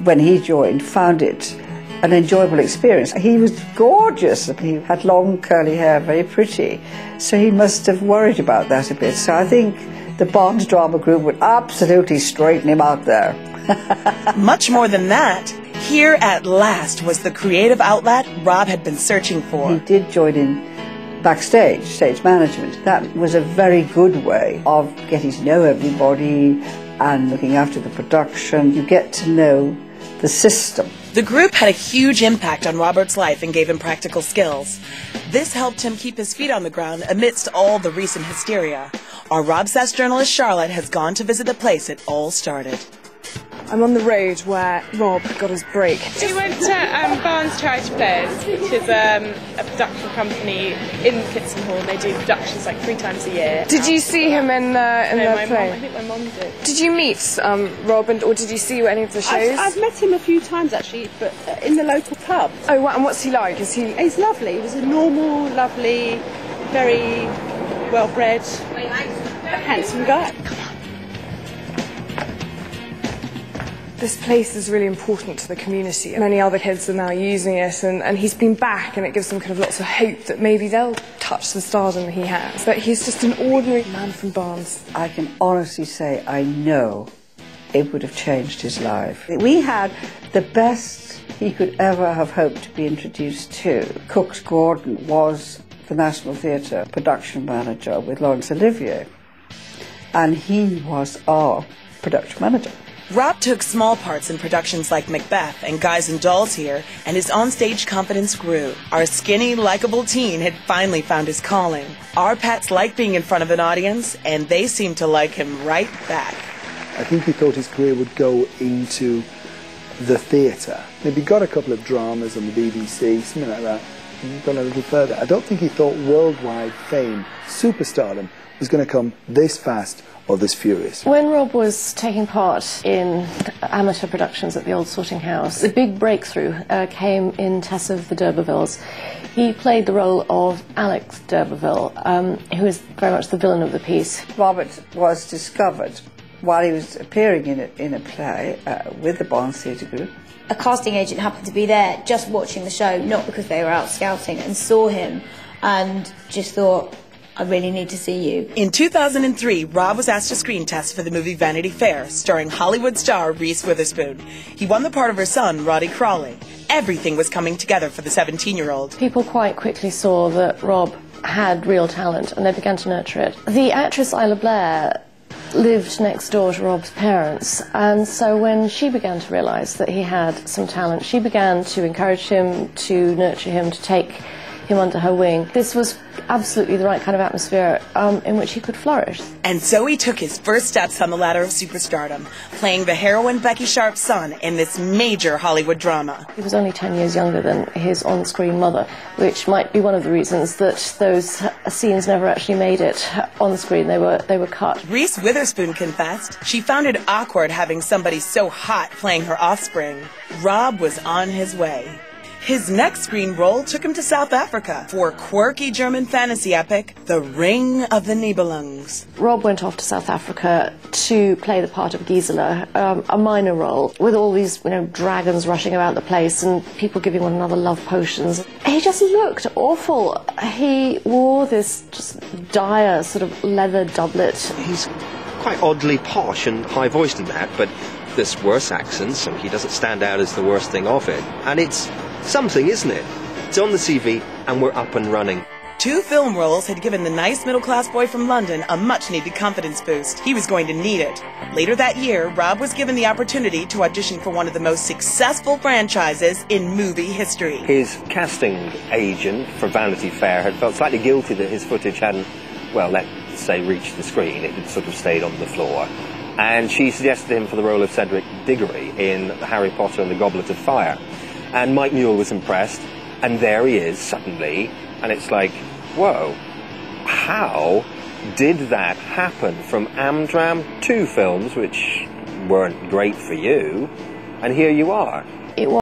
when he joined, found it an enjoyable experience. He was gorgeous. He had long curly hair, very pretty. So he must have worried about that a bit. So I think the Bond drama group would absolutely straighten him out there. Much more than that, here at last was the creative outlet Rob had been searching for. He did join in backstage, stage management. That was a very good way of getting to know everybody and looking after the production. You get to know the system. The group had a huge impact on Robert's life and gave him practical skills. This helped him keep his feet on the ground amidst all the recent hysteria. Our Rob Sass journalist Charlotte has gone to visit the place it all started. I'm on the road where Rob got his break. We went to Barnes Charity Players, which is a production company in Kitson Hall. They do productions like 3 times a year. Did you see him in the play? I think my mum did. Did you meet Rob, or did you see any of the shows? I've met him a few times actually, but in the local pub. Oh, and what's he like? He's lovely. He was a normal, lovely, very well-bred, handsome guy. This place is really important to the community. Many other kids are now using it, and he's been back, and it gives them kind of lots of hope that maybe they'll touch the stardom he has. But he's just an ordinary man from Barnes. I can honestly say I know it would have changed his life. We had the best he could ever have hoped to be introduced to. Cooks Gordon was the National Theatre production manager with Laurence Olivier, and he was our production manager. Rob took small parts in productions like Macbeth and Guys and Dolls here, and his onstage confidence grew. Our skinny, likable teen had finally found his calling. Our pets like being in front of an audience, and they seemed to like him right back. I think he thought his career would go into the theatre. Maybe got a couple of dramas on the BBC, something like that, and gone a little further. I don't think he thought worldwide fame, superstardom, was going to come this fast or this furious. When Rob was taking part in amateur productions at the Old Sorting House, the big breakthrough came in Tess of the D'Urbervilles. He played the role of Alex d'Urberville, who is very much the villain of the piece. Robert was discovered while he was appearing in a play with the Barnes Theatre Group. A casting agent happened to be there just watching the show, not because they were out scouting, and saw him and just thought, I really need to see you. In 2003, Rob was asked to screen test for the movie Vanity Fair, starring Hollywood star Reese Witherspoon. He won the part of her son, Roddy Crawley. Everything was coming together for the 17-year-old. People quite quickly saw that Rob had real talent, and they began to nurture it. The actress Isla Blair lived next door to Rob's parents, and so when she began to realise that he had some talent, she began to encourage him, to nurture him, to take him under her wing. This was absolutely the right kind of atmosphere in which he could flourish. And so he took his first steps on the ladder of superstardom, playing the heroine Becky Sharp's son in this major Hollywood drama. He was only 10 years younger than his on-screen mother, which might be one of the reasons that those scenes never actually made it on screen. They were cut. Reese Witherspoon confessed she found it awkward having somebody so hot playing her offspring. Rob was on his way. His next screen role took him to South Africa for quirky German fantasy epic, The Ring of the Nibelungs. Rob went off to South Africa to play the part of Gisela, a minor role, with all these, dragons rushing about the place and people giving one another love potions. He just looked awful. He wore this just dire sort of leather doublet. He's quite oddly posh and high-voiced in that, but there's worse accents, so he doesn't stand out as the worst thing of it. And it's something, isn't it? It's on the CV, and we're up and running. 2 film roles had given the nice middle-class boy from London a much-needed confidence boost. He was going to need it. Later that year, Rob was given the opportunity to audition for one of the most successful franchises in movie history. His casting agent for Vanity Fair had felt slightly guilty that his footage hadn't, well, let's say, reached the screen. It had sort of stayed on the floor. And she suggested him for the role of Cedric Diggory in Harry Potter and the Goblet of Fire. And Mike Newell was impressed, and there he is suddenly, and it's like, whoa, how did that happen? From Amdram, 2 films which weren't great for you, and here you are.